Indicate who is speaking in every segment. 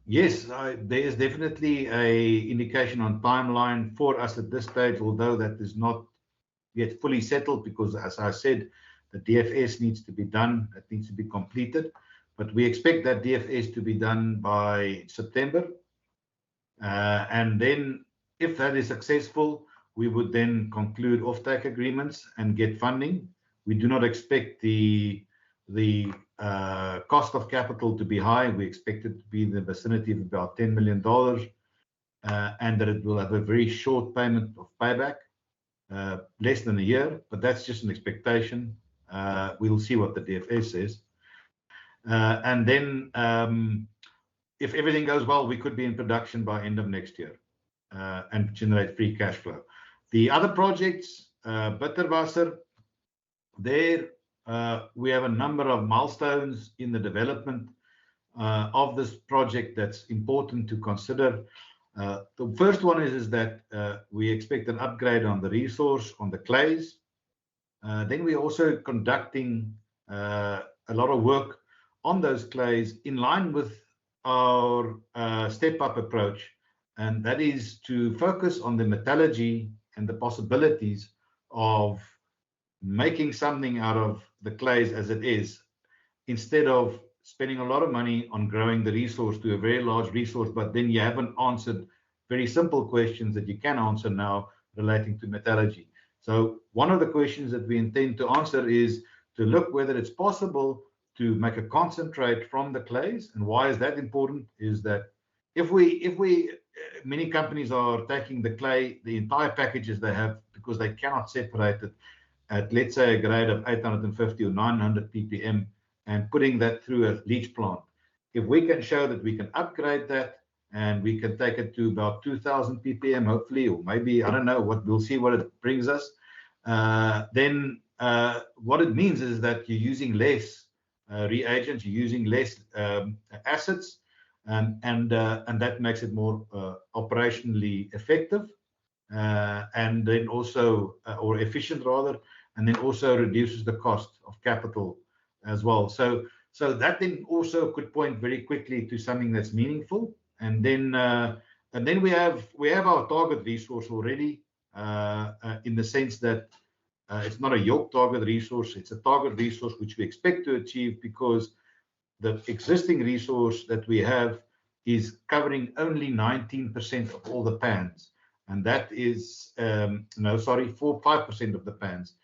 Speaker 1: Yes, there is definitely a indication on timeline for us at this stage, although that is not yet fully settled because, as I said, the DFS needs to be done. It needs to be completed. But we expect that DFS to be done by September. And then if that is successful, we would then conclude offtake agreements and get funding. We do not expect the cost of capital to be high. We expect it to be in the vicinity of about $10 million, and that it will have a very short payment of payback, less than a year, but that's just an expectation. We'll see what the DFS says. And then if everything goes well, we could be in production by end of next year and generate free cash flow. The other projects, Bitterwasser, there we have a number of milestones in the development of this project that's important to consider. The first one is that we expect an upgrade on the resource on the clays. Then we're also conducting a lot of work on those clays in line with our step-up approach, and that is to focus on the metallurgy and the possibilities of making something out of the clays as it is, instead of spending a lot of money on growing the resource to a very large resource, but then you haven't answered very simple questions that you can answer now relating to metallurgy. So one of the questions that we intend to answer is to look whether it's possible to make a concentrate from the clays. And why is that important? Is that if many companies are taking the clay, the entire packages they have, because they cannot separate it at, let's say, a grade of 850 or 900 ppm, and putting that through a leach plant. If we can show that we can upgrade that and we can take it to about 2000 ppm, hopefully, or maybe, I don't know, we'll see what it brings us. Then what it means is that you're using less reagents, you're using less acids, and that makes it more operationally effective, and then also, or efficient rather, and then also reduces the cost of capital as well. So that then also could point very quickly to something that's meaningful. And then we have our target resource already, in the sense that it's not a York target resource, it's a target resource which we expect to achieve, because the existing resource that we have is covering only 19% of all the pans, and that is 5% of the pans.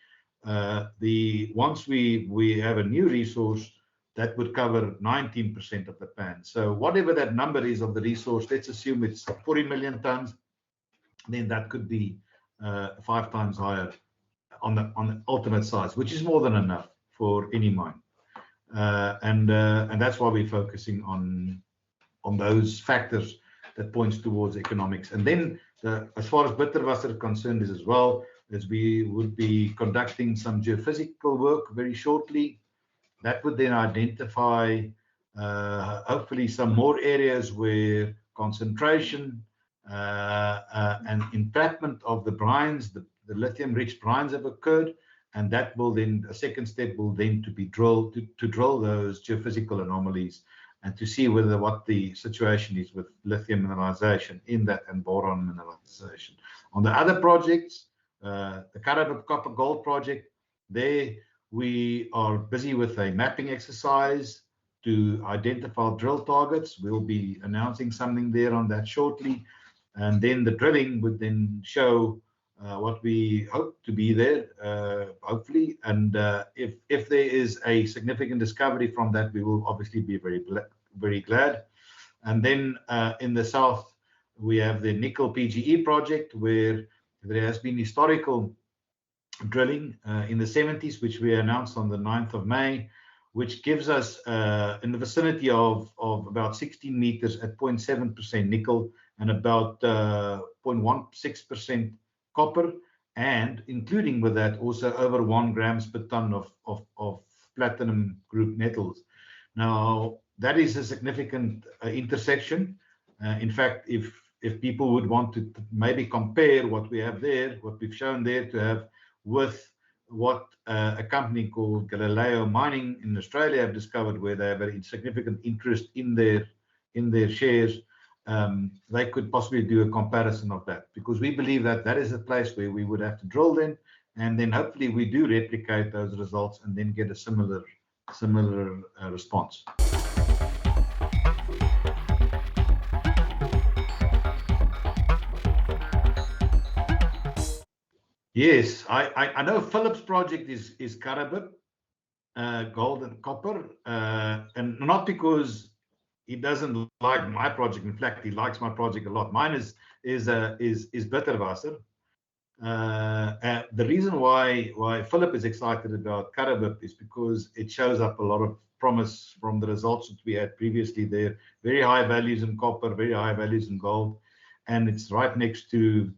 Speaker 1: Once we have a new resource, that would cover 19% of the pans. So whatever that number is of the resource, let's assume it's 40 million tons, then that could be 5 times higher on the ultimate size, which is more than enough for any mine. And that's why we're focusing on those factors that points towards economics. And then as far as Bitterwasser is concerned is as well, as we would be conducting some geophysical work very shortly. That would then identify hopefully some more areas where concentration and entrapment of the brines, the lithium-rich brines, have occurred, and that will then, a second step will then to be drilled to drill those geophysical anomalies and to see what the situation is with lithium mineralization in that and boron mineralization. On the other projects, the Karabo Copper Gold project, there we are busy with a mapping exercise to identify drill targets. We'll be announcing something there on that shortly, and then the drilling would then show what we hope to be there, hopefully. And if there is a significant discovery from that, we will obviously be very glad. And then in the south, we have the nickel PGE project, where there has been historical drilling in the 70s, which we announced on the 9th of May, which gives us in the vicinity of about 16 meters at 0.7% nickel and about 0.16% copper, and including with that also over 1 grams per ton of platinum group metals. Now, that is a significant intersection. In fact, if people would want to maybe compare what we have there, what we've shown there, to have with what a company called Galileo Mining in Australia have discovered, where they have a significant interest in their in their shares, they could possibly do a comparison of that, because we believe that that is a place where we would have to drill then, and then hopefully we do replicate those results and then get a similar response. Yes, I know Philip's project is Karabip, gold and copper, and not because he doesn't like my project. In fact, he likes my project a lot. Mine is Bitterwasser. The reason why Philip is excited about Karabip is because it shows up a lot of promise from the results that we had previously there. Very high values in copper, very high values in gold, and it's right next to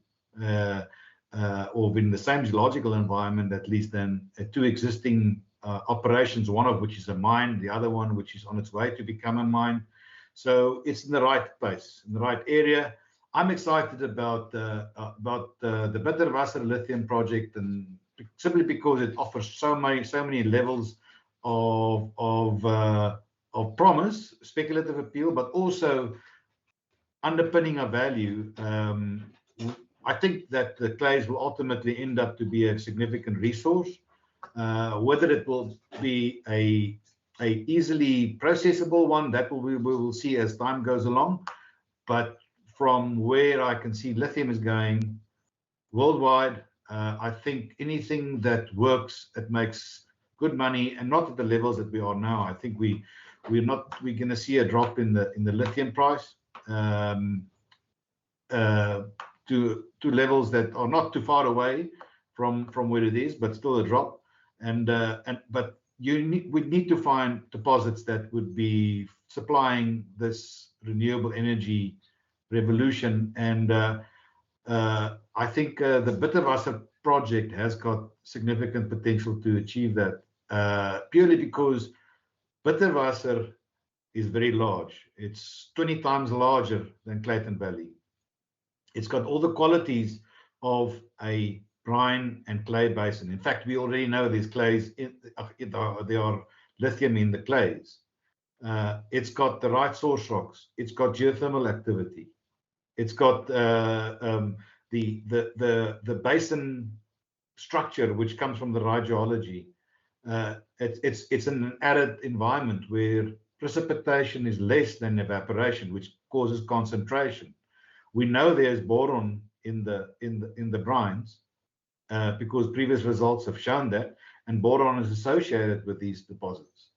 Speaker 1: or in the same geological environment, at least, than two existing operations, one of which is a mine, the other one which is on its way to become a mine. So it's in the right place, in the right area. I'm excited about the Bitterwasser lithium project, and simply because it offers so many levels of promise, speculative appeal, but also underpinning a value. I think that the clays will ultimately end up to be a significant resource. Whether it will be a easily processable one, that we will see as time goes along. But from where I can see lithium is going worldwide, I think anything that works, it makes good money, and not at the levels that we are now. I think we're going to see a drop in the lithium price to levels that are not too far away from where it is, but still a drop. But we need to find deposits that would be supplying this renewable energy revolution. And I think the Bitterwasser project has got significant potential to achieve that, purely because Bitterwasser is very large. It's 20 times larger than Clayton Valley. It's got all the qualities of a brine and clay basin. In fact, we already know these clays, there are lithium in the clays. It's got the right source rocks. It's got geothermal activity. It's got the basin structure, which comes from the right geology. It's in an arid environment where precipitation is less than evaporation, which causes concentration. We know there's boron in the brines because previous results have shown that, and boron is associated with these deposits.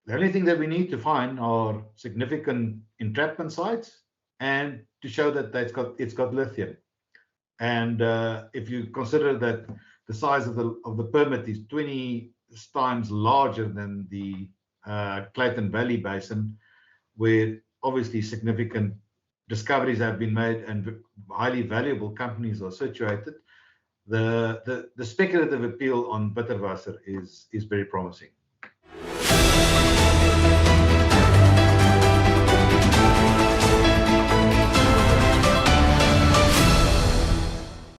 Speaker 1: The only thing that we need to find are significant entrapment sites, and to show that it's got lithium. And if you consider that the size of the permit is 20 times larger than the Clayton Valley Basin, where obviously significant discoveries have been made and highly valuable companies are situated, the speculative appeal on Bitterwasser is very promising.